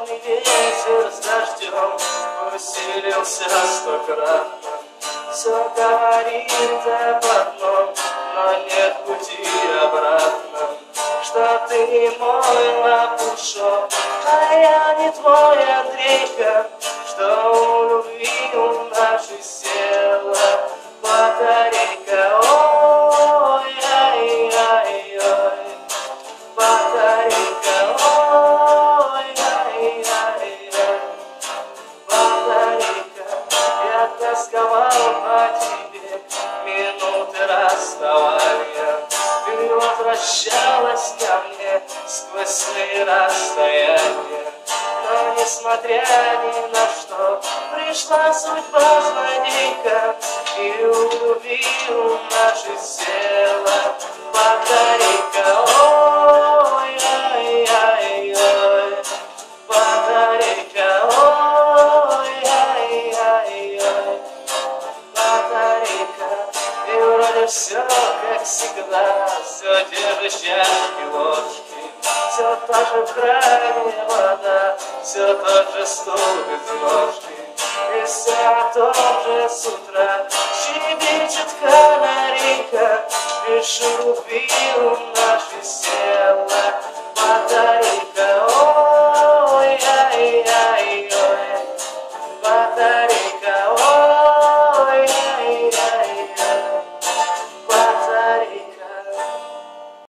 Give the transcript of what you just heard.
Холодный ветер с дождем усилился 100-кратно. Все говорит об одном, но нет пути обратно. Что ты мой лопушок, а я не твой Андрейка. Что у любви у нашей села батарейка. Ой-ай-ай-ой, батарейка. Ой-ай-ай-ой, батарейка. Я тосковал по тебе минуты расставания. Ты возвращалась ко мне сквозь сны расстояния. Но несмотря ни на что, пришла судьба злодейка, и у любви у нашей села батарейка. Ой-ай-ай-ой, батарейка. Ой-ай-ай-ой, батарейка. И вроде все как всегда, все те же чашки, ложки, все та же в кране вода, все тот же стук из ложки. И все о том же с утра щебечет канарейка. Лишь любви у нашей села